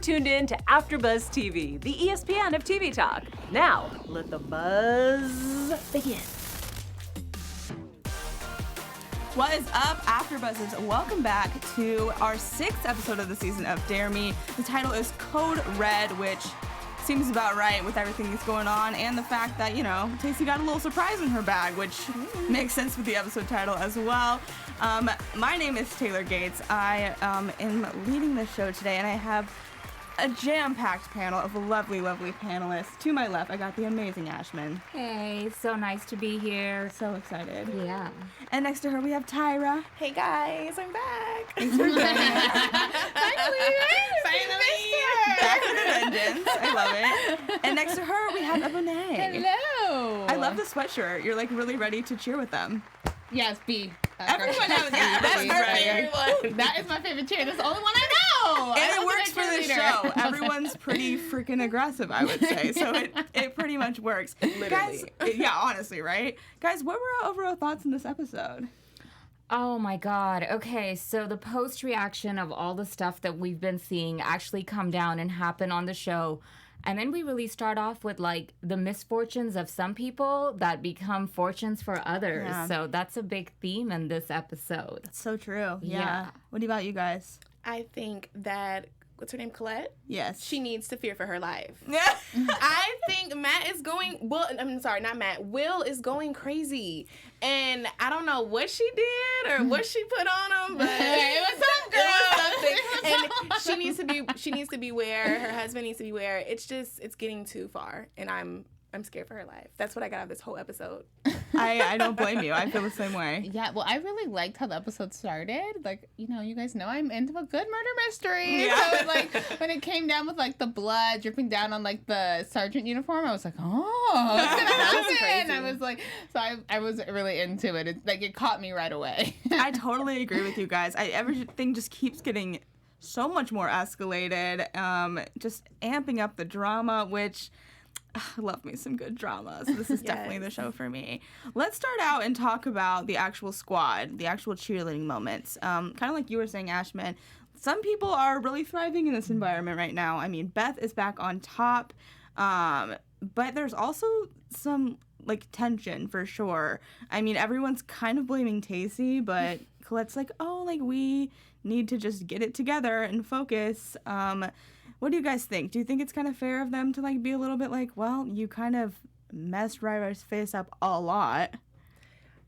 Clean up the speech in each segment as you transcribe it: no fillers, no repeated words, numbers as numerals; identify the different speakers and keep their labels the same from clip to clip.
Speaker 1: Tuned in to AfterBuzz TV, the ESPN of TV talk. Now, let the buzz begin.
Speaker 2: What is up, AfterBuzzers? Welcome back to our 6th episode of the season of Dare Me. The title is Code Red, which seems about right with everything that's going on and the fact that, you know, Tacy got a little surprise in her bag, which makes sense with the episode title as well. My name is Taylor Gates. I am leading the show today, and I have a jam-packed panel of lovely, lovely panelists. To my left, I got the amazing Ashmin.
Speaker 3: Hey, so nice to be here.
Speaker 2: So excited.
Speaker 3: Yeah.
Speaker 2: And next to her, we have Tyra.
Speaker 4: Hey guys, I'm back.
Speaker 2: Thanks for joining us.
Speaker 4: Finally.
Speaker 2: Back with a vengeance. I love it. And next to her, we have Ebone.
Speaker 3: Hello.
Speaker 2: I love the sweatshirt. You're like really ready to cheer with them.
Speaker 5: Yes, B.
Speaker 2: Everyone knows that. That's her favorite one.
Speaker 5: That is my favorite cheer. That's the only one I know.
Speaker 2: And it works for the show. Everyone's pretty freaking aggressive, I would say. So it pretty much works.
Speaker 4: Literally.
Speaker 2: Guys, yeah, honestly, right? Guys, what were our overall thoughts in this episode?
Speaker 3: Oh my God. Okay, so the post reaction of all the stuff that we've been seeing actually come down and happen on the show. And then we really start off with like the misfortunes of some people that become fortunes for others.
Speaker 2: Yeah.
Speaker 3: So that's a big theme in this episode.
Speaker 2: So true. Yeah.
Speaker 3: Yeah.
Speaker 2: What about you guys?
Speaker 4: I think that, what's her name, Colette?
Speaker 2: Yes.
Speaker 4: She needs to fear for her life.
Speaker 2: Yeah.
Speaker 4: I think Matt is going, well, I'm sorry, not Matt. Will is going crazy. And I don't know what she did or what she put on him, but
Speaker 5: It was some girl.
Speaker 4: And she needs to beware. Her husband needs to beware. It's getting too far. And I'm scared for her life. That's what I got out of this whole episode.
Speaker 2: I don't blame you. I feel the same way.
Speaker 5: Yeah, well, I really liked how the episode started. Like, you know, you guys know I'm into a good murder mystery.
Speaker 2: Yeah.
Speaker 5: So, like, when it came down with, like, the blood dripping down on, like, the sergeant uniform, I was like, oh, what's going to happen?
Speaker 4: crazy.
Speaker 5: I was like, so I was really into it. It caught me right away.
Speaker 2: I totally agree with you guys. Everything just keeps getting so much more escalated, just amping up the drama, which I love me some good drama. So this is definitely the show for me. Let's start out and talk about the actual squad, the actual cheerleading moments. Kind of like you were saying, Ashmin, some people are really thriving in this environment right now. I mean, Beth is back on top, but there's also some like tension for sure. I mean, everyone's kind of blaming Tacy, but Colette's like, oh, like we need to just get it together and focus. What do you guys think? Do you think it's kind of fair of them to like be a little bit like, well, you kind of messed Ryra's face up a lot?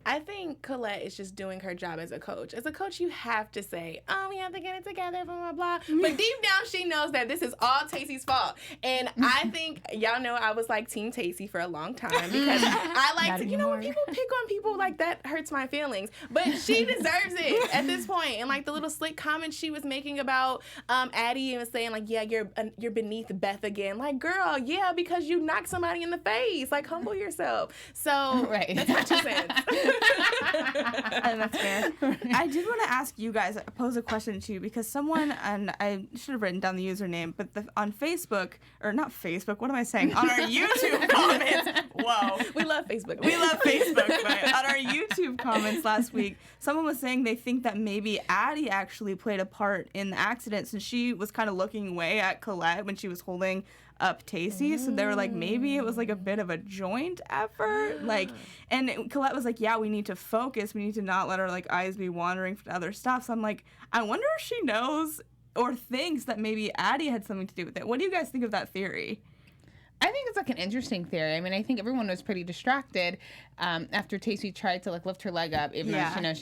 Speaker 4: I think Colette is just doing her job as a coach. As a coach, you have to say, oh, we have to get it together, blah, blah, blah. But deep down, she knows that this is all Tacy's fault. And I think, y'all know I was like Team Tacy for a long time because I like to, you know, when people pick on people, like that hurts my feelings. But she deserves it at this point. And like the little slick comments she was making about Addy and was saying like, yeah, you're beneath Beth again. Like, girl, yeah, because you knocked somebody in the face. Like, humble yourself. So
Speaker 5: Right.
Speaker 4: that's my 2 cents.
Speaker 2: That's fair. I did want to ask you guys, pose a question to you, because someone, and I should have written down the username, but on Facebook, or not Facebook, what am I saying? On our YouTube comments, whoa.
Speaker 4: We love Facebook.
Speaker 2: We love Facebook, but on our YouTube comments last week, someone was saying they think that maybe Addy actually played a part in the accident, since she was kind of looking away at Colette when she was holding up Tacy. So they were like, maybe it was like a bit of a joint effort. Like, and Colette was like, yeah, we need to focus. We need to not let our like eyes be wandering to other stuff. So I'm like, I wonder if she knows or thinks that maybe Addy had something to do with it. What do you guys think of that theory?
Speaker 5: I think it's like an interesting theory. I mean, I think everyone was pretty distracted after Tacy tried to like lift her leg up, even though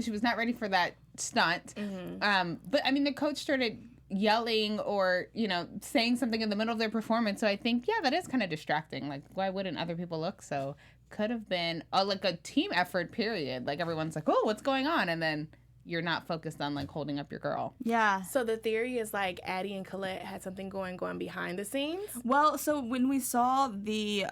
Speaker 5: she was not ready for that stunt. But I mean, the coach started yelling or, you know, saying something in the middle of their performance. So I think, yeah, that is kind of distracting. Like, why wouldn't other people look? So could have been like a team effort period. Like everyone's like, oh, what's going on? And then you're not focused on like holding up your girl.
Speaker 2: Yeah.
Speaker 4: So the theory is like Addy and Colette had something going behind the scenes.
Speaker 2: Well, so when we saw the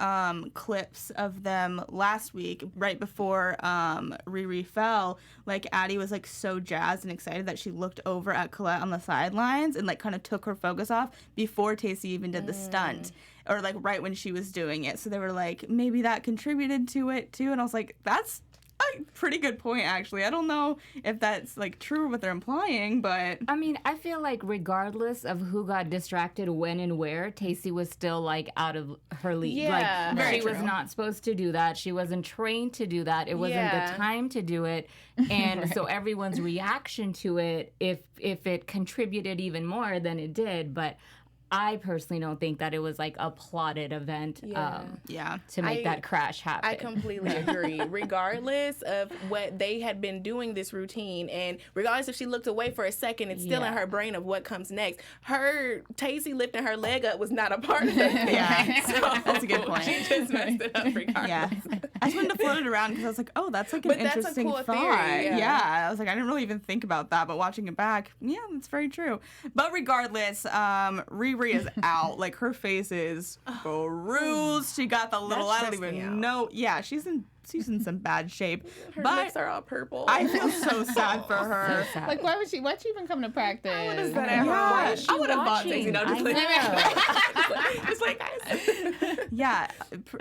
Speaker 2: clips of them last week, right before Riri fell, like Addy was like so jazzed and excited that she looked over at Colette on the sidelines and like kind of took her focus off before Tacy even did the stunt, or like right when she was doing it. So they were like, maybe that contributed to it too. And I was like, that's a pretty good point, actually. I don't know if that's like true what they're implying, but
Speaker 3: I mean, I feel like regardless of who got distracted when and where, Tacy was still like out of her league.
Speaker 4: Yeah,
Speaker 3: like
Speaker 2: very
Speaker 3: she was
Speaker 2: true.
Speaker 3: not supposed to do that. She wasn't trained to do that. It wasn't
Speaker 4: Yeah.
Speaker 3: the time to do it. And so everyone's reaction to it, if it contributed even more than it did, but I personally don't think that it was like a plotted event
Speaker 2: yeah.
Speaker 3: to make that crash happen.
Speaker 4: I completely agree. Regardless of what they had been doing this routine, and regardless if she looked away for a second, it's still in her brain of what comes next. Her Tacy lifting her leg up was not a part of it.
Speaker 2: Yeah.
Speaker 4: So
Speaker 2: That's a good point.
Speaker 4: She just messed it up regardless.
Speaker 2: Yeah. I just wanted to float it around because I was like, oh, that's like an
Speaker 4: But that's a
Speaker 2: interesting
Speaker 4: cool
Speaker 2: thought.
Speaker 4: theory, yeah.
Speaker 2: I was like, I didn't really even think about that, but watching it back, yeah, that's very true. But regardless, Riri is out. Like, her face is bruised. She got the little,
Speaker 4: That
Speaker 2: I don't
Speaker 4: stressed me
Speaker 2: even
Speaker 4: out.
Speaker 2: know. Yeah, she's in some bad shape.
Speaker 4: Her
Speaker 2: but
Speaker 4: lips are all purple.
Speaker 2: I feel so sad for her.
Speaker 3: So sad.
Speaker 5: Like, why'd she even come to practice?
Speaker 4: Is that at
Speaker 2: Yeah.
Speaker 4: home?
Speaker 3: she
Speaker 4: I would have bought
Speaker 3: watching?
Speaker 4: things, just
Speaker 3: I
Speaker 4: like, just like guys.
Speaker 2: Yeah,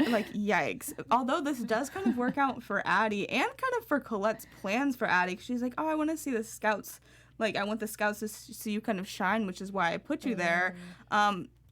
Speaker 2: like, yikes. Although this does kind of work out for Addie and kind of for Colette's plans for Addie. 'Cause she's like, oh, I want to see the scouts. Like, I want the scouts to see you kind of shine, which is why I put you there.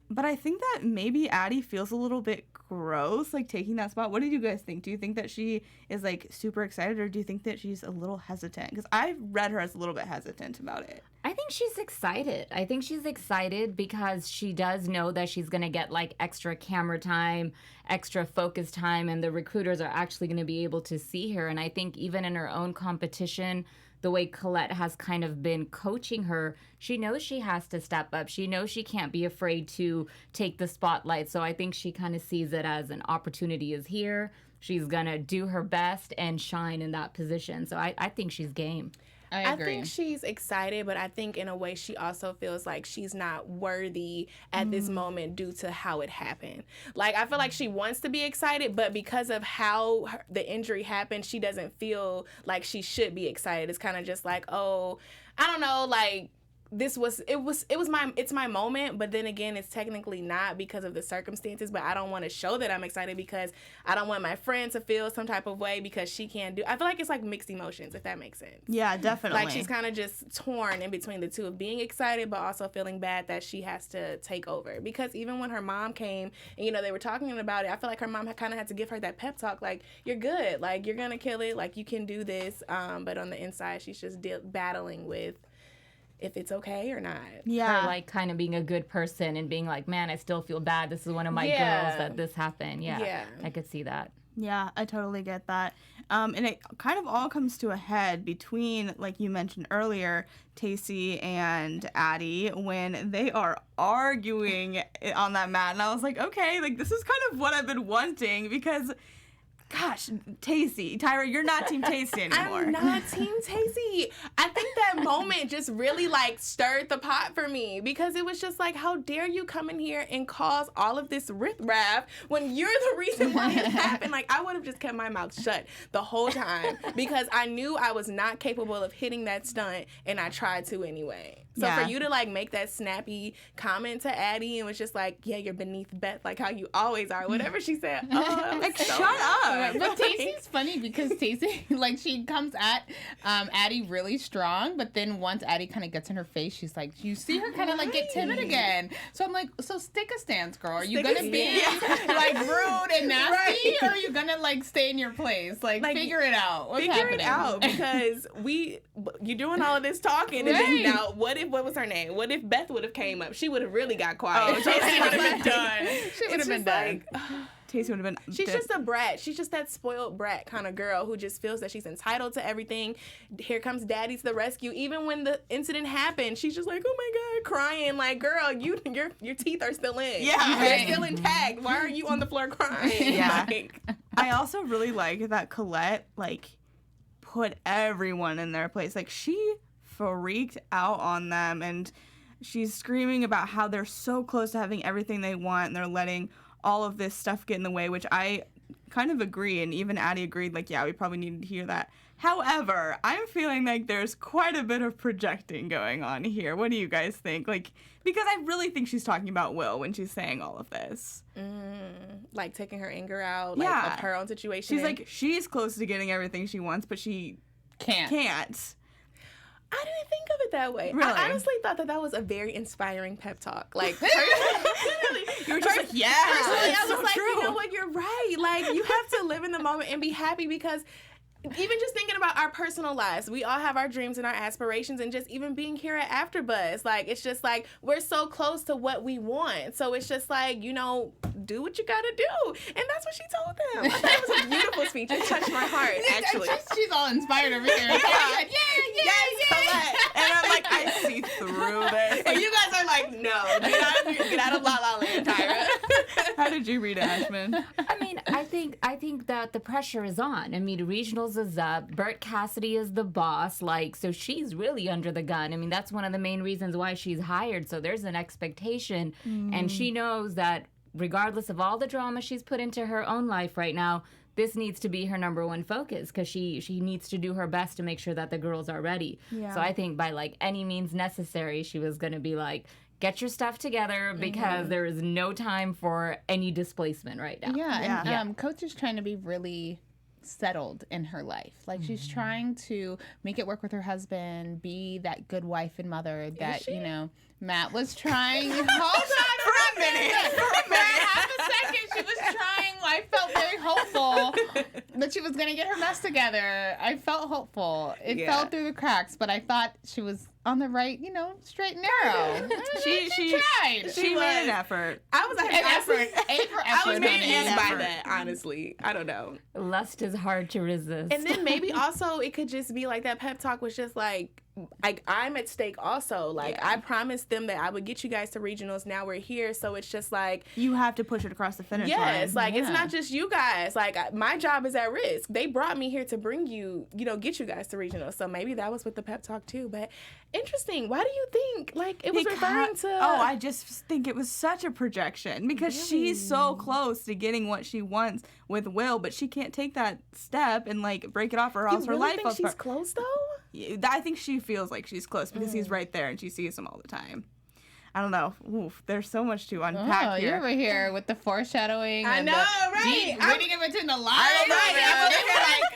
Speaker 2: But I think that maybe Addie feels a little bit gross, like, taking that spot. What did you guys think? Do you think that she is, like, super excited, or do you think that she's a little hesitant? Because I read her as a little bit hesitant about it.
Speaker 3: I think she's excited. I think she's excited because she does know that she's going to get like extra camera time, extra focus time, and the recruiters are actually going to be able to see her. And I think even in her own competition, the way Colette has kind of been coaching her, she knows she has to step up. She knows she can't be afraid to take the spotlight. So I think she kind of sees it as an opportunity is here. She's going to do her best and shine in that position. So I think she's game.
Speaker 5: I
Speaker 4: I
Speaker 5: agree.
Speaker 4: think she's excited, but I think in a way she also feels like she's not worthy at this moment due to how it happened. Like, I feel like she wants to be excited, but because of how the injury happened, she doesn't feel like she should be excited. It's kind of just like, oh, I don't know, like, it's my moment, but then again, it's technically not because of the circumstances, but I don't want to show that I'm excited because I don't want my friend to feel some type of way because she can't do. I feel like it's like mixed emotions, if that makes sense.
Speaker 2: Yeah, definitely.
Speaker 4: Like, she's kind of just torn in between the two of being excited, but also feeling bad that she has to take over. Because even when her mom came and, they were talking about it, I feel like her mom kind of had to give her that pep talk. Like, you're good. Like, you're going to kill it. Like, you can do this. But on the inside, she's just battling with if it's okay or not.
Speaker 2: Yeah.
Speaker 3: Her like kind of being a good person and being like, man, I still feel bad. This is one of my
Speaker 4: Yeah.
Speaker 3: girls that this happened. Yeah,
Speaker 4: Yeah.
Speaker 3: I could see that.
Speaker 2: Yeah, I totally get that. And it kind of all comes to a head between, like you mentioned earlier, Tacy and Addie when they are arguing on that mat. And I was like, okay, like, this is kind of what I've been wanting because, gosh, Tacy, Tyra, you're not Team Tacy anymore.
Speaker 4: I'm not Team Tacy. I think that moment just really like stirred the pot for me because it was just like, how dare you come in here and cause all of this riffraff when you're the reason why it happened? Like, I would have just kept my mouth shut the whole time because I knew I was not capable of hitting that stunt and I tried to anyway. So
Speaker 2: Yeah.
Speaker 4: for you to like make that snappy comment to Addy and was just like, yeah, you're beneath Beth, like how you always are, whatever she said. Oh,
Speaker 2: Like,
Speaker 4: so
Speaker 2: shut up.
Speaker 5: But Tacy's funny because Tacy, like, she comes at Addie really strong, but then once Addie kind of gets in her face, she's like, you see her kind of like get timid again. So I'm like, so stick a stance, girl. Are you
Speaker 4: Stick a
Speaker 5: gonna be
Speaker 4: stance.
Speaker 5: like rude and nasty,
Speaker 4: Right.
Speaker 5: or are you gonna like stay in your place? Like figure it out. What's
Speaker 4: Figure
Speaker 5: happening?
Speaker 4: it out because you're doing all of this talking and then
Speaker 5: Right.
Speaker 4: now what was her name? What if Beth would have came up? She would have really got quiet.
Speaker 2: Oh,
Speaker 4: Tacy would have been done.
Speaker 5: She would have been done.
Speaker 2: Tacy would have been.
Speaker 4: She's just a brat. She's just that spoiled brat kind of girl who just feels that she's entitled to everything. Here comes Daddy to the rescue. Even when the incident happened, she's just like, oh my God, crying. Like, girl, your teeth are still in.
Speaker 2: Yeah.
Speaker 4: They're
Speaker 5: Right.
Speaker 4: still intact. Why are you on the floor crying?
Speaker 2: Yeah.
Speaker 4: Like,
Speaker 2: I also really like that Colette, like, put everyone in their place. Like, she freaked out on them, and she's screaming about how they're so close to having everything they want, and they're letting all of this stuff get in the way, which I kind of agree, and even Addie agreed, like, yeah, we probably needed to hear that. However, I'm feeling like there's quite a bit of projecting going on here. What do you guys think? Like, because I really think she's talking about Will when she's saying all of this.
Speaker 4: like taking her anger out,
Speaker 2: Yeah.
Speaker 4: of her own situation.
Speaker 2: She's like, she's close to getting everything she wants, but she can't.
Speaker 4: I didn't think of it that way.
Speaker 2: Really?
Speaker 4: I honestly thought that was a very inspiring pep talk. Like,
Speaker 2: You were just like, yeah.
Speaker 4: personally, I was
Speaker 2: so
Speaker 4: like,
Speaker 2: true.
Speaker 4: you know what, you're right. Like, you have to live in the moment and be happy, because even just thinking about our personal lives, we all have our dreams and our aspirations, and just even being here at AfterBuzz, like, it's just like, we're so close to what we want. So it's just like, you know, do what you gotta do. And that's what she told them. I thought it was a beautiful speech. It touched my heart, actually.
Speaker 5: She's all inspired over here. Yeah.
Speaker 2: Colette. And I'm like, I see through this.
Speaker 4: And you guys are like, no, get out of La La Land, Tyra.
Speaker 2: How did you read it, Ashmin?
Speaker 3: I mean, I think that the pressure is on. I mean, regionals is up. Bert Cassidy is the boss. Like, so she's really under the gun. I mean, that's one of the main reasons why she's hired. So there's an expectation. And she knows that regardless of all the drama she's put into her own life right now, this needs to be her number one focus, because she needs to do her best to make sure that the girls are ready.
Speaker 2: Yeah.
Speaker 3: So I think by like any means necessary, she was going to be like, get your stuff together, because there is no time for any displacement right now.
Speaker 5: Yeah, and Coach is trying to be really settled in her life. Like, she's trying to make it work with her husband, be that good wife and mother that, you know, Matt was trying. Hold on for a minute. For half a second, she was trying. I felt very hopeful that she was going to get her mess together. I felt hopeful. It fell through the cracks, but I thought she was on the right, you know, straight and narrow. She tried.
Speaker 2: She made an effort.
Speaker 4: I was like, an effort. I was
Speaker 5: honey.
Speaker 4: confused by that, honestly. I don't know.
Speaker 3: Lust is hard to resist.
Speaker 4: And then maybe also it could just be like that pep talk was just like I'm at stake also. Like, I promised them that I would get you guys to regionals. Now we're here. So it's just like,
Speaker 2: You have to push it across the finish line.
Speaker 4: yes, like, it's not just you guys. Like, my job is at risk. They brought me here to bring you, you know, get you guys to regionals. So maybe that was with the pep talk too. But interesting. Why do you think, like, it was referring to...
Speaker 2: Oh, I just think it was such a projection, because she's so close to getting what she wants with Will, but she can't take that step and, like, break it off, or else
Speaker 4: You
Speaker 2: her
Speaker 4: really
Speaker 2: life
Speaker 4: think
Speaker 2: falls
Speaker 4: she's
Speaker 2: apart.
Speaker 4: close, though?
Speaker 2: I think she feels like she's close because he's right there and she sees him all the time. I don't know. Oof, there's so much to unpack here.
Speaker 5: You're over here with the foreshadowing.
Speaker 4: I
Speaker 5: and
Speaker 4: know,
Speaker 5: the
Speaker 4: right?
Speaker 5: reading in between the lines.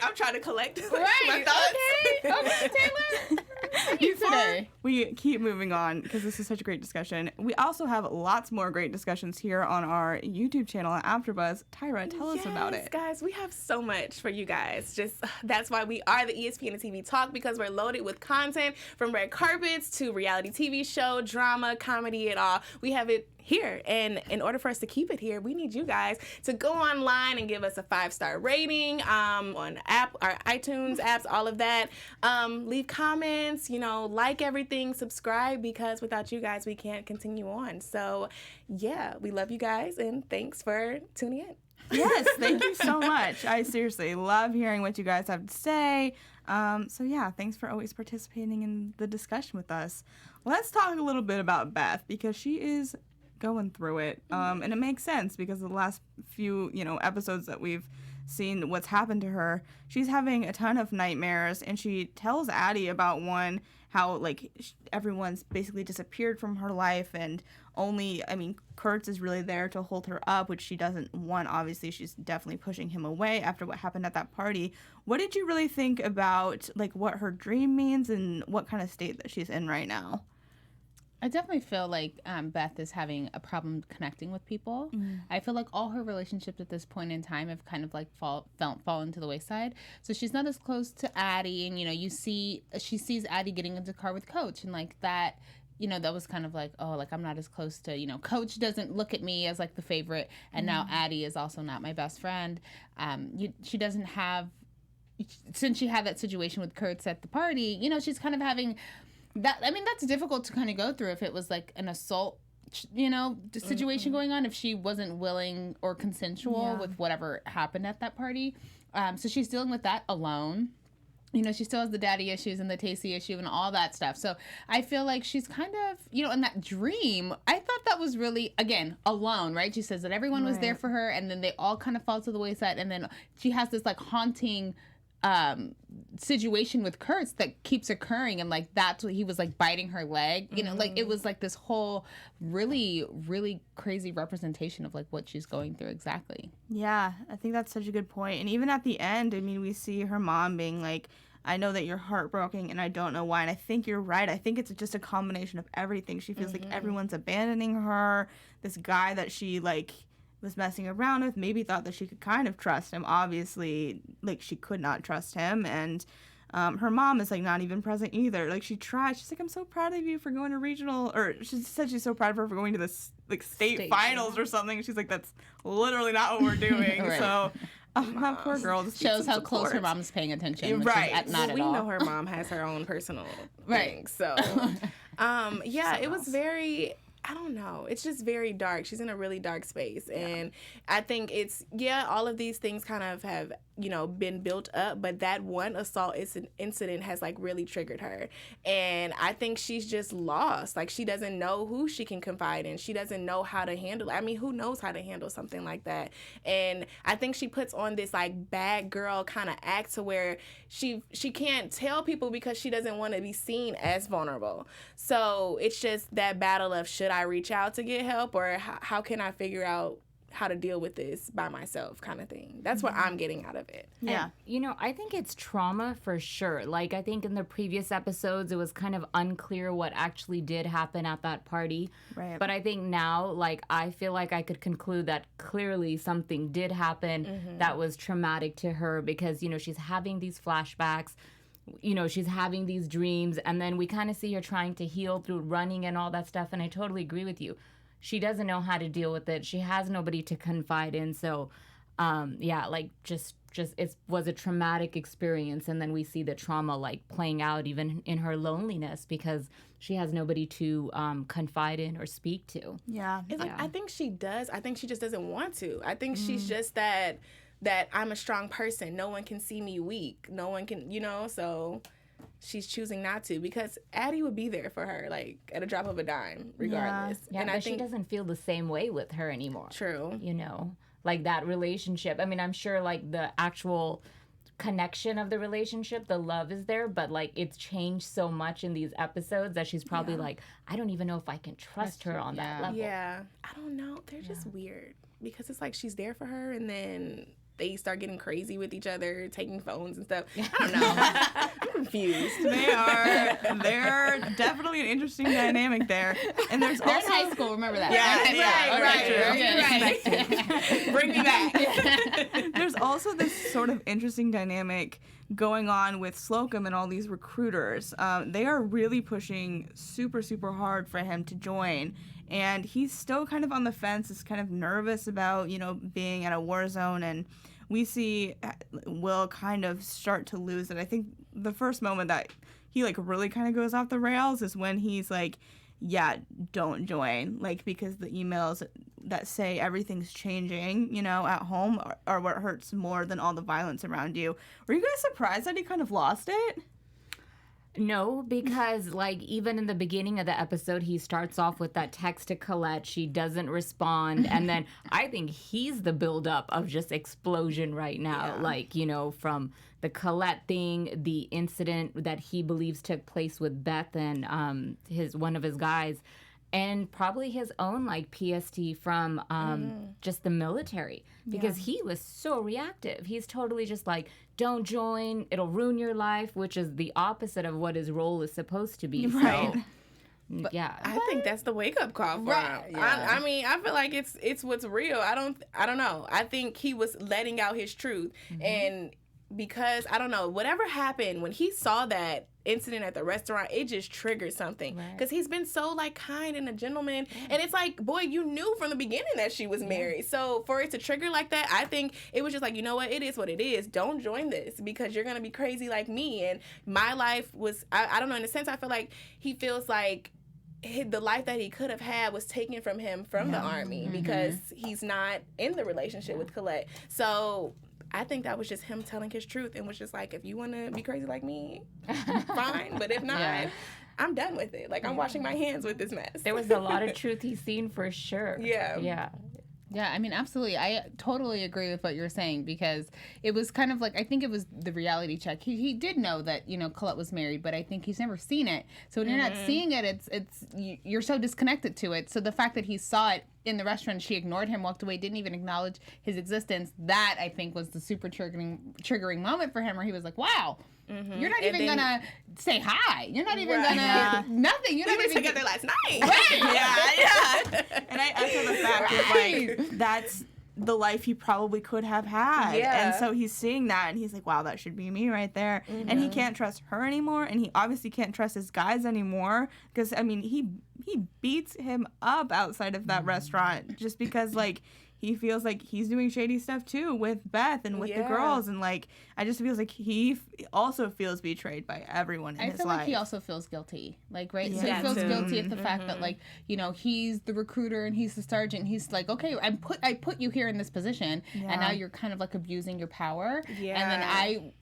Speaker 4: I'm trying to collect my
Speaker 5: Right.
Speaker 4: thoughts.
Speaker 5: Okay, Taylor.
Speaker 2: Before we keep moving on, because this is such a great discussion, we also have lots more great discussions here on our YouTube channel at AfterBuzz. Tyra, tell us about it.
Speaker 4: Guys, we have so much for you guys. Just that's why we are the ESPN and TV Talk, because we're loaded with content from red carpets to reality TV show, drama, comedy, it all. We have it here, and in order for us to keep it here, we need you guys to go online and give us a 5-star rating on our iTunes apps, all of that. Leave comments, you know, like everything, subscribe, because without you guys we can't continue on. So yeah, we love you guys, and thanks for tuning in.
Speaker 2: Yes, thank you so much. I seriously love hearing what you guys have to say. So yeah, thanks for always participating in the discussion with us. Let's talk a little bit about Beth, because she is going through it, and it makes sense because of the last few, you know, episodes that we've seen what's happened to her. She's having a ton of nightmares, and she tells Addy about one, how like everyone's basically disappeared from her life, and only, I mean, Kurtz is really there to hold her up, which she doesn't want. Obviously, she's definitely pushing him away after what happened at that party. What did you really think about like what her dream means and what kind of state that she's in right now?
Speaker 5: I definitely feel like Beth is having a problem connecting with people. I feel like all her relationships at this point in time have kind of like fallen to the wayside. So she's not as close to Addie, and you know, she sees Addie getting into the car with Coach, and like that, you know, that was kind of like, oh, like I'm not as close to, you know, Coach doesn't look at me as like the favorite, and now Addie is also not my best friend. She doesn't have, since she had that situation with Kurtz at the party, you know, she's kind of having that. I mean, that's difficult to kind of go through if it was like an assault, you know, situation going on, if she wasn't willing or consensual with whatever happened at that party. So she's dealing with that alone. You know, she still has the daddy issues and the Tacy issue and all that stuff. So I feel like she's kind of, you know, in that dream, I thought that was really, again, alone, right? She says that everyone was there for her, and then they all kind of fall to the wayside, and then she has this like haunting situation with Kurtz that keeps occurring, and like that's what he was like biting her leg, you know, like it was like this whole really crazy representation of like what she's going through exactly.
Speaker 2: Yeah, I think that's such a good point. And even at the end, I mean, we see her mom being like, I know that you're heartbroken and I don't know why. And I think you're right. I think it's just a combination of everything. She feels like everyone's abandoning her. This guy that she like was messing around with maybe thought that she could kind of trust him. Obviously, like she could not trust him. And her mom is like not even present either. Like she tried. She's like, I'm so proud of you for going to regional, or she said she's so proud of her for going to this like state finals or something. She's like, that's literally not what we're doing.
Speaker 5: Right.
Speaker 2: So that poor girl just
Speaker 5: shows how close her mom's paying attention. Which
Speaker 2: right.
Speaker 5: is not
Speaker 4: we
Speaker 5: at all.
Speaker 4: know her mom has her own personal
Speaker 5: Right.
Speaker 4: thing. So, yeah, it was very. I don't know. It's just very dark. She's in a really dark space. And I think it's, all of these things kind of have, been built up. But that one assault incident has, like, really triggered her. And I think she's just lost. Like, she doesn't know who she can confide in. She doesn't know how to handle it. I mean, who knows how to handle something like that? And I think she puts on this, like, bad girl kind of act to where she can't tell people because she doesn't want to be seen as vulnerable. So it's just that battle of, should I reach out to get help, or how can I figure out how to deal with this by myself, kind of thing. That's what I'm getting out of it.
Speaker 2: Yeah.
Speaker 3: And, I think it's trauma for sure. Like, I think in the previous episodes, it was kind of unclear what actually did happen at that party.
Speaker 2: Right.
Speaker 3: But I think now, like, I feel like I could conclude that clearly something did happen that was traumatic to her because, she's having these flashbacks. She's having these dreams, and then we kind of see her trying to heal through running and all that stuff, and I totally agree with you. She doesn't know how to deal with it. She has nobody to confide in, so, just it was a traumatic experience, and then we see the trauma, like, playing out even in her loneliness because she has nobody to confide in or speak to.
Speaker 2: Yeah.
Speaker 4: It's like, I think she does. I think she just doesn't want to. I think she's just that I'm a strong person. No one can see me weak. No one can, so she's choosing not to because Addie would be there for her, like, at a drop of a dime, regardless.
Speaker 3: Yeah,
Speaker 4: and
Speaker 3: but
Speaker 4: I think
Speaker 3: she doesn't feel the same way with her anymore.
Speaker 4: True.
Speaker 3: Like that relationship. I mean, I'm sure, like, the actual connection of the relationship, the love is there, but, like, it's changed so much in these episodes that she's probably like, I don't even know if I can trust her on that level.
Speaker 4: Yeah. I don't know. They're just weird because it's like she's there for her and then they start getting crazy with each other, taking phones and stuff. I don't know. I'm confused.
Speaker 2: They're definitely an interesting dynamic there. And there's
Speaker 5: They're
Speaker 2: also
Speaker 5: in high school, remember that.
Speaker 2: Right. Bring me back. There's also this sort of interesting dynamic going on with Slocum and all these recruiters. They are really pushing super, super hard for him to join. And he's still kind of on the fence, is kind of nervous about, being at a war zone. And we see Will kind of start to lose it. I think the first moment that he, like, really kind of goes off the rails is when he's like, yeah, don't join. Like, because the emails that say everything's changing, at home are what hurts more than all the violence around you. Were you guys surprised that he kind of lost it?
Speaker 3: No, because, like, even in the beginning of the episode, he starts off with that text to Colette. She doesn't respond. And then I think he's the buildup of just explosion right now. Yeah. Like, from the Colette thing, the incident that he believes took place with Beth and one of his guys, and probably his own, like, PST from just the military, because he was so reactive. He's totally just like, don't join, it'll ruin your life, which is the opposite of what his role is supposed to be.
Speaker 2: Right.
Speaker 3: So, yeah.
Speaker 4: I think that's the wake-up call for him. Yeah. I mean, I feel like it's what's real. I don't know. I think he was letting out his truth. And because, I don't know, whatever happened, when he saw that incident at the restaurant, it just triggered something. Because he's been so, like, kind and a gentleman. And it's like, boy, you knew from the beginning that she was married. So for it to trigger like that, I think it was just like, you know what, it is what it is. Don't join this because you're going to be crazy like me. And my life was, I don't know, in a sense, I feel like he feels like the life that he could have had was taken from him from the Army because he's not in the relationship with Colette. So I think that was just him telling his truth and was just like, if you want to be crazy like me, fine. But if not, I'm done with it. Like, I'm washing my hands with this mess.
Speaker 3: There was a lot of truth he's seen for sure.
Speaker 4: Yeah.
Speaker 3: Yeah.
Speaker 5: Yeah, I mean, absolutely. I totally agree with what you're saying because it was kind of like, I think it was the reality check. He did know that, Colette was married, but I think he's never seen it. So when you're not seeing it, you're so disconnected to it. So the fact that he saw it in the restaurant, she ignored him, walked away, didn't even acknowledge his existence, that I think was the super triggering moment for him where he was like, wow. You're not even gonna say hi. You're not even gonna nothing. You're not even
Speaker 4: together last night.
Speaker 5: Right.
Speaker 2: Yeah. And I echo the fact that like that's the life he probably could have had.
Speaker 4: Yeah.
Speaker 2: And so he's seeing that and he's like, wow, that should be me right there. And he can't trust her anymore, and he obviously can't trust his guys anymore because I mean he beats him up outside of that restaurant just because like he feels like he's doing shady stuff too with Beth and with the girls, and like I just feels like he also feels betrayed by everyone in his life.
Speaker 5: I feel like he also feels guilty, like right.
Speaker 2: Yeah.
Speaker 5: So he feels guilty of the fact that like he's the recruiter and he's the sergeant. He's like, okay, I put you here in this position, and now you're kind of like abusing your power. Yeah. And then I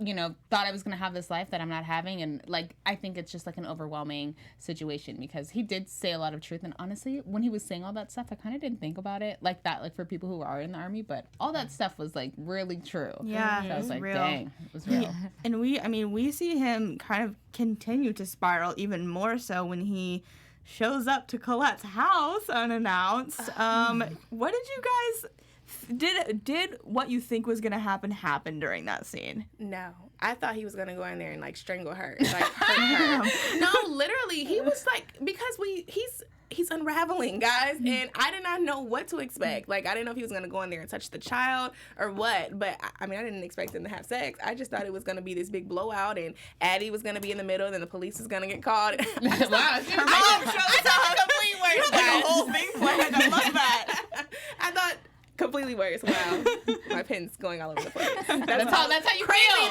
Speaker 5: thought I was gonna have this life that I'm not having, and like I think it's just like an overwhelming situation because he did say a lot of truth, and honestly, when he was saying all that stuff, I kind of didn't think about it like that, like for people who are in the army, but all that stuff was like really true.
Speaker 2: Yeah,
Speaker 5: so I was like,
Speaker 2: real.
Speaker 5: dang, it was real.
Speaker 2: And we see him kind of continue to spiral even more so when he shows up to Colette's house unannounced. What did you guys did what you think was gonna happen during that scene?
Speaker 4: No, I thought he was gonna go in there and like strangle her, like hurt her. No, literally, he was like, because he's unraveling, guys, and I did not know what to expect. Like, I didn't know if he was going to go in there and touch the child or what, but, I mean, I didn't expect them to have sex. I just thought it was going to be this big blowout, and Addie was going to be in the middle, and then the police was going to get called.
Speaker 5: Wow, her mom shows up. Complete worse.
Speaker 2: Like a whole thing planned. I love that.
Speaker 4: I thought completely worse. Wow, my pen's going all over the place.
Speaker 5: That's how you feel.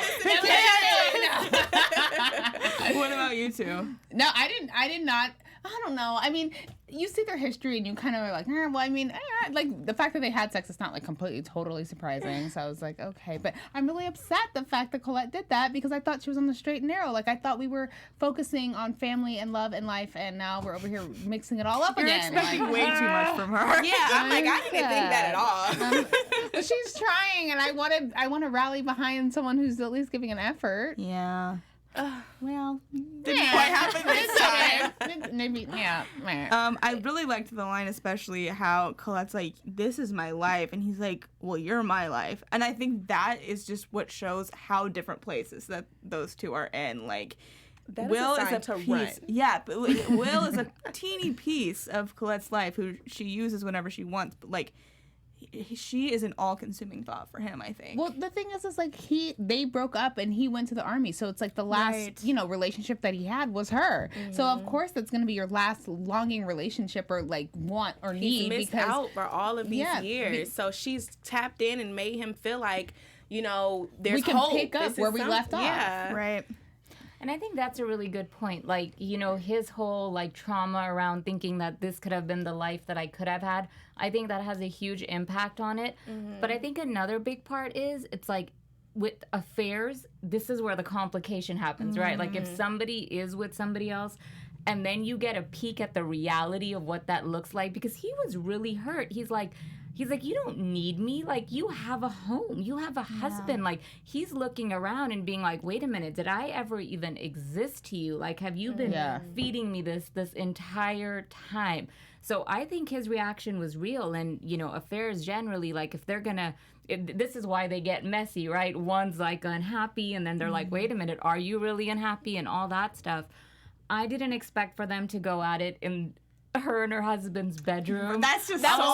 Speaker 2: What about you two?
Speaker 5: No, I did not. I don't know. I mean, you see their history and you kind of are like, well, I mean, like the fact that they had sex is not like completely, totally surprising. So I was like, okay. But I'm really upset the fact that Colette did that because I thought she was on the straight and narrow. Like I thought we were focusing on family and love and life, and now we're over here mixing it all up
Speaker 2: You're
Speaker 5: again.
Speaker 2: expecting way too much from her.
Speaker 4: Yeah, I'm like, I didn't think that at all.
Speaker 5: Well, she's trying, and I want to rally behind someone who's at least giving an effort.
Speaker 2: Yeah. Well, didn't quite happen this time.
Speaker 5: Maybe, yeah.
Speaker 2: I really liked the line, especially how Colette's like, "This is my life," and he's like, "Well, you're my life," and I think that is just what shows how different places that those two are in. Like,
Speaker 4: that
Speaker 2: Will
Speaker 4: is a
Speaker 2: piece.
Speaker 4: run.
Speaker 2: Yeah, but Will is a teeny piece of Colette's life who she uses whenever she wants, but like. She is an all-consuming thought for him, I think.
Speaker 5: Well, the thing is like they broke up and he went to the army, so it's like the last relationship that he had was her. So of course that's going to be your last longing relationship or like want or need.
Speaker 4: He's missed
Speaker 5: because
Speaker 4: out for all of these years, so she's tapped in and made him feel like there's
Speaker 5: we can
Speaker 4: hope.
Speaker 5: pick up where we left off.
Speaker 4: Yeah,
Speaker 2: right.
Speaker 3: And I think that's a really good point. Like, his whole, like, trauma around thinking that this could have been the life that I could have had, I think that has a huge impact on it. But I think another big part is, it's like, with affairs, this is where the complication happens, right? Like, if somebody is with somebody else, and then you get a peek at the reality of what that looks like, because he was really hurt. He's like, you don't need me. Like, you have a home. You have a husband. Like, he's looking around and being like, wait a minute, did I ever even exist to you? Like, have you been feeding me this entire time? So I think his reaction was real. And, affairs generally, like, if they're going to, this is why they get messy, right? One's, like, unhappy, and then they're like, wait a minute, are you really unhappy? And all that stuff. I didn't expect for them to go at it in her and her husband's bedroom.
Speaker 2: That's just
Speaker 3: That's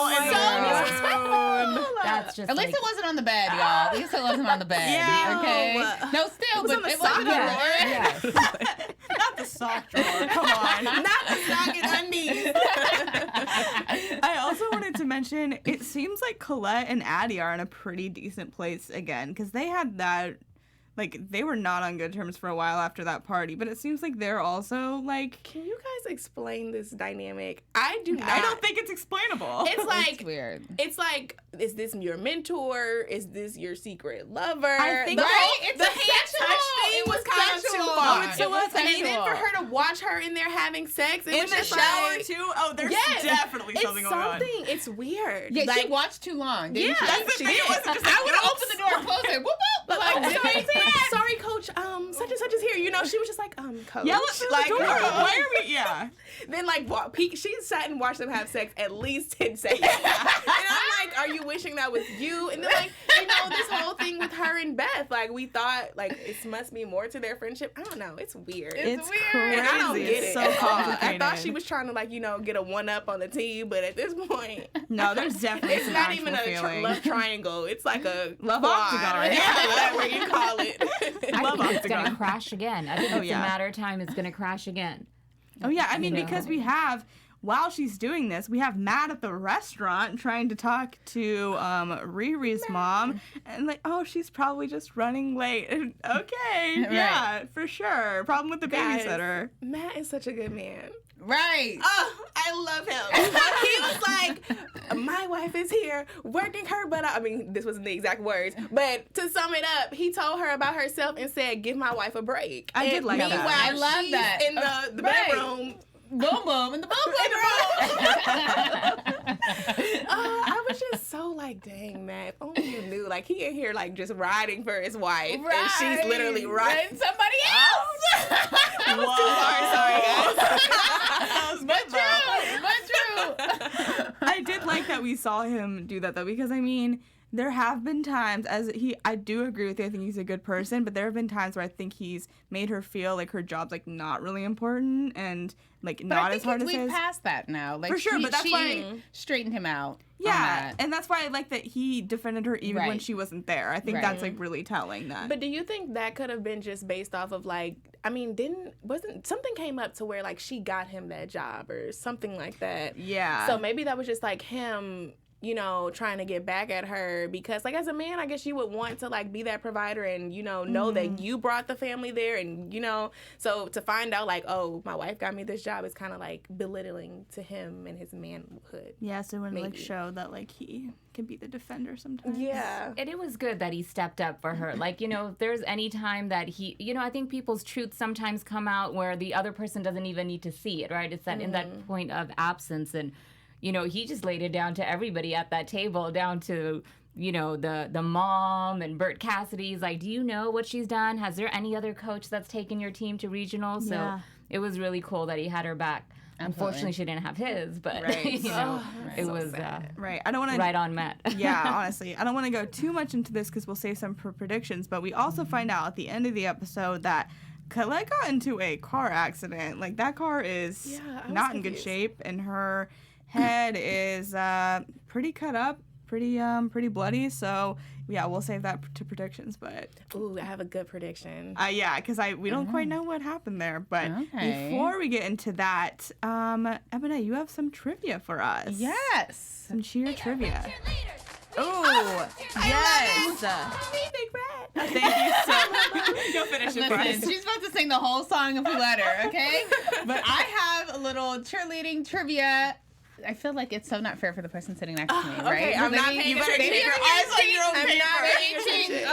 Speaker 3: just
Speaker 5: at least it wasn't on the bed, y'all. At least it wasn't on the bed.
Speaker 2: Yeah.
Speaker 5: Okay. No, still, but it wasn't on the floor.
Speaker 3: Yes.
Speaker 2: Not the sock drawer. Come on.
Speaker 4: not the sock and undies.
Speaker 2: I also wanted to mention, it seems like Colette and Addie are in a pretty decent place again, because they had that. Like, they were not on good terms for a while after that party, but it seems like they're also, like...
Speaker 4: Can you guys explain this dynamic? I do not.
Speaker 2: I don't think it's explainable.
Speaker 4: It's like...
Speaker 5: It's weird.
Speaker 4: It's like, is this your mentor? Is this your secret lover?
Speaker 2: I think...
Speaker 4: The
Speaker 2: Right?
Speaker 4: whole, the hand touch thing it was kind of too
Speaker 5: sexual.
Speaker 4: far.
Speaker 5: It was
Speaker 4: And then
Speaker 5: sexual.
Speaker 4: for her to watch her in there having sex, it
Speaker 2: In
Speaker 4: was
Speaker 2: the
Speaker 4: just
Speaker 2: shower
Speaker 4: like,
Speaker 2: too? Oh, there's
Speaker 4: yes,
Speaker 2: definitely something going on.
Speaker 4: It's weird.
Speaker 5: Yeah,
Speaker 4: like,
Speaker 5: she watched too long. Didn't
Speaker 4: Yeah,
Speaker 5: she?
Speaker 2: That's the
Speaker 4: she
Speaker 2: thing. It
Speaker 4: did.
Speaker 2: wasn't just
Speaker 5: I
Speaker 2: like,
Speaker 5: would have
Speaker 2: oops.
Speaker 5: opened the door and closed it. Whoop, whoop.
Speaker 4: But like,
Speaker 5: Sorry,
Speaker 4: sorry, coach. Such and such is here. You know, she was just like, coach.
Speaker 2: Yell at
Speaker 4: like,
Speaker 2: the door. Why are we? Yeah.
Speaker 4: Then like, she sat and watched them have sex at least 10 seconds. And I'm like, are you wishing that was you? And then like, this whole thing with her and Beth, like we thought like it must be more to their friendship. I don't know. It's weird.
Speaker 2: It's
Speaker 5: weird.
Speaker 2: crazy.
Speaker 4: And I don't get
Speaker 2: It's
Speaker 4: it.
Speaker 2: so
Speaker 4: at all.
Speaker 2: complicated.
Speaker 4: I thought she was trying to like, get a one up on the team, but at this point,
Speaker 2: No, there's definitely
Speaker 4: it's
Speaker 2: some
Speaker 4: not
Speaker 2: actual
Speaker 4: even a
Speaker 2: feeling.
Speaker 4: love triangle. It's like a
Speaker 2: Love
Speaker 4: quad.
Speaker 2: octagon.
Speaker 4: Yeah, whatever you call it.
Speaker 3: I
Speaker 2: Love
Speaker 3: think it's
Speaker 2: octagon.
Speaker 3: gonna crash again. I think it's
Speaker 2: yeah.
Speaker 3: a matter of time. It's gonna crash again.
Speaker 2: Oh yeah, I mean
Speaker 3: You know.
Speaker 2: because we have while she's doing this, we have Matt at the restaurant trying to talk to Riri's mom, and like, oh, she's probably just running late. And, okay, yeah, for sure. Problem with the
Speaker 4: Guys,
Speaker 2: babysitter.
Speaker 4: Matt is such a good man.
Speaker 5: Right.
Speaker 4: Oh, I love him. He was like, my wife is here working her butt out. I mean, this wasn't the exact words, but to sum it up, he told her about herself and said, give my wife a break.
Speaker 2: I did like that.
Speaker 4: Meanwhile,
Speaker 5: I love
Speaker 4: she's
Speaker 5: that.
Speaker 4: in the
Speaker 5: Right.
Speaker 4: bedroom.
Speaker 5: Boom, boom, in the boom,
Speaker 4: I was just so like, dang, man, if only you knew. Like, he in here, like, just riding for his wife.
Speaker 5: Right.
Speaker 4: And she's literally riding.
Speaker 5: And somebody else.
Speaker 4: That was too far, sorry, guys.
Speaker 5: But true.
Speaker 2: I did like that we saw him do that though, because I mean, there have been times I do agree with you. I think he's a good person, but there have been times where I think he's made her feel like her job's like not really important and like
Speaker 5: But
Speaker 2: not
Speaker 5: I
Speaker 2: as
Speaker 5: think
Speaker 2: hard as
Speaker 5: we've
Speaker 2: his.
Speaker 5: passed that now. Like
Speaker 2: For sure, but that's
Speaker 5: she
Speaker 2: why-
Speaker 5: straightened him out. on
Speaker 2: Yeah,
Speaker 5: that.
Speaker 2: and that's why I like that he defended her even when
Speaker 5: Right.
Speaker 2: she wasn't there. I think
Speaker 5: Right.
Speaker 2: that's like really telling that.
Speaker 4: But do you think that could have been just based off of like, I mean, wasn't something came up to where like she got him that job or something like that?
Speaker 2: yeah.
Speaker 4: So maybe that was just like him, trying to get back at her because like as a man, I guess you would want to like be that provider and, know that you brought the family there and, so to find out like, oh, my wife got me this job is kind of like belittling to him and his manhood.
Speaker 2: yeah, so when like
Speaker 4: maybe.
Speaker 2: show that like he can be the defender sometimes.
Speaker 4: Yeah.
Speaker 3: And it was good that he stepped up for her. Like, if there's any time that he, I think people's truths sometimes come out where the other person doesn't even need to see it, right? It's that in that point of absence. And, he just laid it down to everybody at that table, down to, the mom and Bert Cassidy's like, do you know what she's done? Has there any other coach that's taken your team to regional? So
Speaker 2: Yeah.
Speaker 3: it was really cool that he had her back. Unfortunately, she didn't have his, but,
Speaker 2: Right.
Speaker 3: it was
Speaker 2: Right. I don't want to
Speaker 3: right on Matt.
Speaker 2: yeah, honestly. I don't want to go too much into this because we'll save some for predictions, but we also find out at the end of the episode that Colette got into a car accident. Like, that car is
Speaker 4: I was
Speaker 2: not in good
Speaker 4: confused.
Speaker 2: shape, and her head is pretty cut up, pretty bloody, so yeah, we'll save that to predictions, but
Speaker 4: Ooh, I have a good prediction.
Speaker 2: yeah, because we don't quite know what happened there, but
Speaker 5: Okay.
Speaker 2: before we get into that, Ebone, you have some trivia for us.
Speaker 5: Yes.
Speaker 2: Some cheer trivia. Oh, yes. Thank you so much. Go finish it for us.
Speaker 5: Listen, she's about to sing the whole song if we let her, okay? But I have a little cheerleading trivia. I feel like it's so not fair for the person sitting next to me, right?
Speaker 4: Okay, I'm not paying
Speaker 2: You better
Speaker 4: attention.
Speaker 2: keep your eyes on your own
Speaker 4: I'm
Speaker 2: paper.
Speaker 4: not paying attention.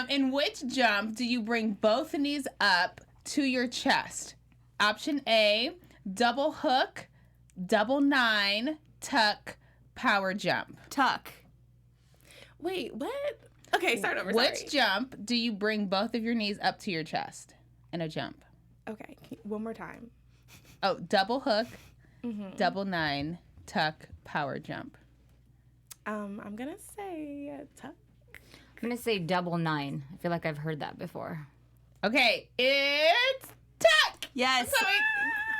Speaker 5: Okay. In which jump do you bring both knees up to your chest? Option A, double hook, double 9, tuck, power jump.
Speaker 2: Tuck.
Speaker 4: Wait, what? Okay, start over.
Speaker 5: Which
Speaker 4: sorry.
Speaker 5: jump do you bring both of your knees up to your chest in a jump?
Speaker 4: Okay, one more time.
Speaker 5: Oh, double hook, double 9, tuck, power jump.
Speaker 4: I'm gonna say tuck.
Speaker 3: I'm going to say double 9. I feel like I've heard that before.
Speaker 5: Okay, it's tuck.
Speaker 2: Yes.
Speaker 5: So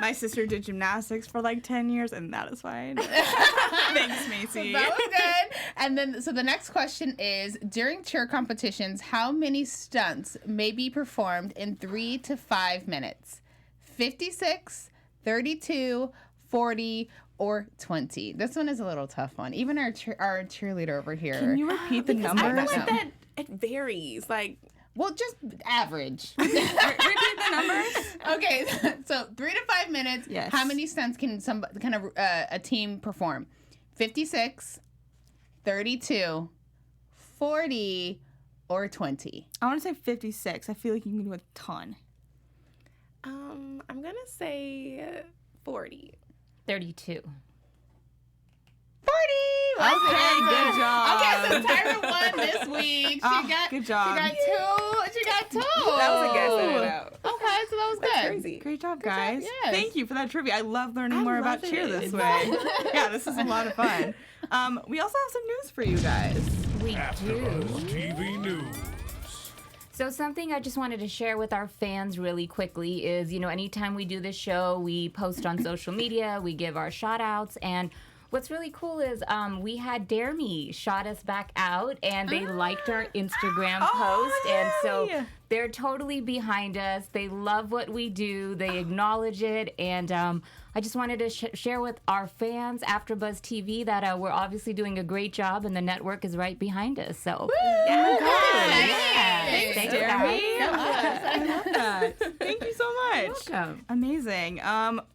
Speaker 2: My sister did gymnastics for like 10 years, and that is why I know. Thanks, Macy.
Speaker 5: that was good. And then, so the next question is, during cheer competitions, how many stunts may be performed in 3 to 5 minutes? 56, 32, 40, or 20? This one is a little tough one. Even our cheerleader over here.
Speaker 2: Can you repeat the
Speaker 4: I feel
Speaker 2: numbers?
Speaker 4: like that it varies. Like
Speaker 5: Well, just average.
Speaker 2: Repeat the numbers?
Speaker 5: Okay, so 3 to 5 minutes.
Speaker 2: Yes.
Speaker 5: How many stunts can a team perform? 56, 32, 40, or 20?
Speaker 2: I want to say 56. I feel like you can do a ton.
Speaker 4: I'm gonna say 40.
Speaker 3: 32.
Speaker 5: 40.
Speaker 2: Okay, good job.
Speaker 5: Okay, so Tyra won this week.
Speaker 2: Good job.
Speaker 5: She got two.
Speaker 4: That was a guess. I don't know.
Speaker 5: Okay, so that was
Speaker 4: That's
Speaker 5: good.
Speaker 4: crazy.
Speaker 2: Great job, guys.
Speaker 5: yes.
Speaker 2: Thank you for that trivia. I love learning
Speaker 4: I
Speaker 2: more
Speaker 4: love
Speaker 2: about cheer
Speaker 4: it.
Speaker 2: this way. Yeah, this is a lot of fun. We also have some news for you guys.
Speaker 3: We do.
Speaker 6: AfterBuzz TV News.
Speaker 3: So something I just wanted to share with our fans really quickly is, anytime we do this show, we post on social media, we give our shout outs, and what's really cool is we had Dare Me shout us back out, and they liked our Instagram post, and so they're totally behind us. They love what we do. They acknowledge it, and I just wanted to share with our fans, AfterBuzz TV, that we're obviously doing a great job, and the network is right behind us. So,
Speaker 2: Thanks, Jeremy. I love that. Thank you so much.
Speaker 3: welcome.
Speaker 2: Amazing.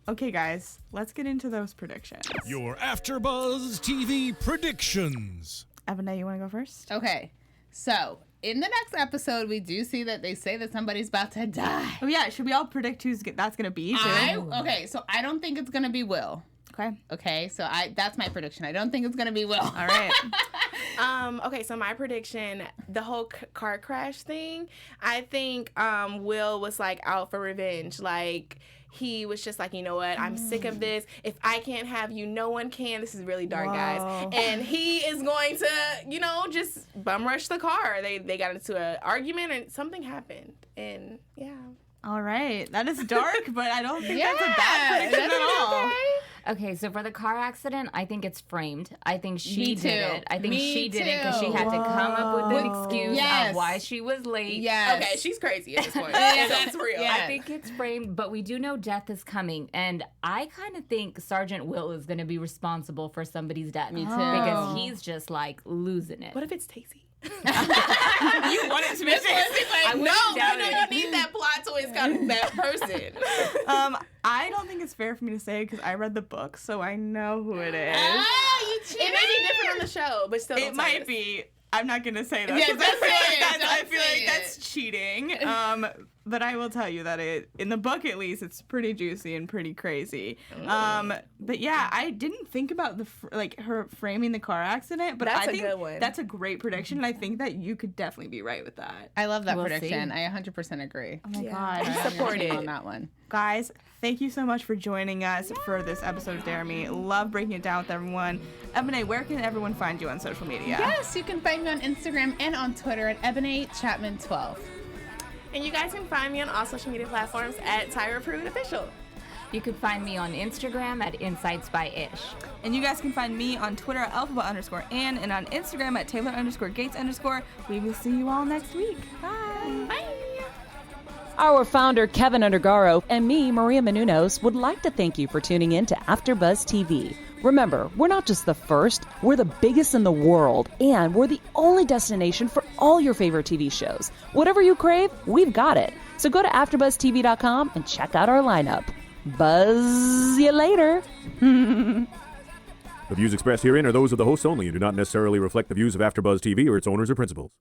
Speaker 2: Okay, guys, let's get into those predictions.
Speaker 6: Your AfterBuzz TV predictions.
Speaker 2: Ebone, you want to go first?
Speaker 5: Okay, so in the next episode, we do see that they say that somebody's about to die.
Speaker 2: Oh, yeah. Should we all predict who's that's going to be, too?
Speaker 5: Okay, so I don't think it's gonna be Will.
Speaker 2: Okay.
Speaker 5: Okay, so that's my prediction. I don't think it's gonna be Will.
Speaker 2: All right.
Speaker 4: Okay, so my prediction, the whole car crash thing, I think Will was like out for revenge. Like, he was just like, you know what, I'm sick of this. If I can't have you, no one can. This is really dark, guys. And he is going to, just bum rush the car. They got into an argument and something happened. And yeah.
Speaker 2: All right. That is dark, but I don't think that's a bad prediction at all.
Speaker 3: Okay, so for the car accident, I think it's framed. I think she
Speaker 5: Me
Speaker 3: did
Speaker 5: too.
Speaker 3: it. I think
Speaker 5: Me
Speaker 3: she did it because she
Speaker 5: too.
Speaker 3: had to come up with an excuse
Speaker 5: Yes.
Speaker 3: of why she was late.
Speaker 5: Yes.
Speaker 4: Okay, she's crazy at this point. That's real.
Speaker 5: Yeah.
Speaker 3: I think it's framed, but we do know death is coming. And I kind of think Sergeant Will is going to be responsible for somebody's death.
Speaker 5: Me too.
Speaker 3: Because he's just like losing it.
Speaker 4: What if it's Tacy?
Speaker 2: You want it to be
Speaker 3: I wouldn't doubt it.
Speaker 4: You need that plot twist kind of that person.
Speaker 2: I don't think it's fair for me to say because I read the book, so I know who it is.
Speaker 5: You cheated.
Speaker 4: It may be different on the show, but still.
Speaker 2: It might be. I'm not going to say that.
Speaker 5: Yeah,
Speaker 2: 'cause
Speaker 5: don't say it.
Speaker 2: I feel
Speaker 5: Don't
Speaker 2: like
Speaker 5: say
Speaker 2: that's
Speaker 5: it.
Speaker 2: cheating. But I will tell you that in the book at least, it's pretty juicy and pretty crazy. But yeah, I didn't think about her framing the car accident, but
Speaker 4: That's
Speaker 2: I
Speaker 4: a
Speaker 2: think
Speaker 4: good one.
Speaker 2: that's a great prediction, and I think that you could definitely be right with that.
Speaker 5: I love that
Speaker 3: We'll
Speaker 5: prediction.
Speaker 3: see.
Speaker 5: I 100% agree.
Speaker 2: Oh my
Speaker 4: Yeah.
Speaker 2: God.
Speaker 5: I
Speaker 4: Support it.
Speaker 5: on that one.
Speaker 2: Guys, thank you so much for joining us for this episode of Dare Me. Love breaking it down with everyone. Ebone, where can everyone find you on social media?
Speaker 5: Yes, you can find me on Instagram and on Twitter at Ebone Chatman 12.
Speaker 4: And you guys can find me on all social media platforms at Tyra Prude Official.
Speaker 3: You can find me on Instagram at Insights by Ish.
Speaker 2: And you guys can find me on Twitter at alphabet_Ann and on Instagram at Taylor_Gates_. We will see you all next week. Bye.
Speaker 4: Bye.
Speaker 1: Our founder, Keven Undergaro, and me, Maria Menounos, would like to thank you for tuning in to AfterBuzz TV. Remember, we're not just the first, we're the biggest in the world, and we're the only destination for all your favorite TV shows. Whatever you crave, we've got it. So go to AfterBuzzTV.com and check out our lineup. Buzz you later.
Speaker 7: The views expressed herein are those of the hosts only and do not necessarily reflect the views of AfterBuzz TV or its owners or principals.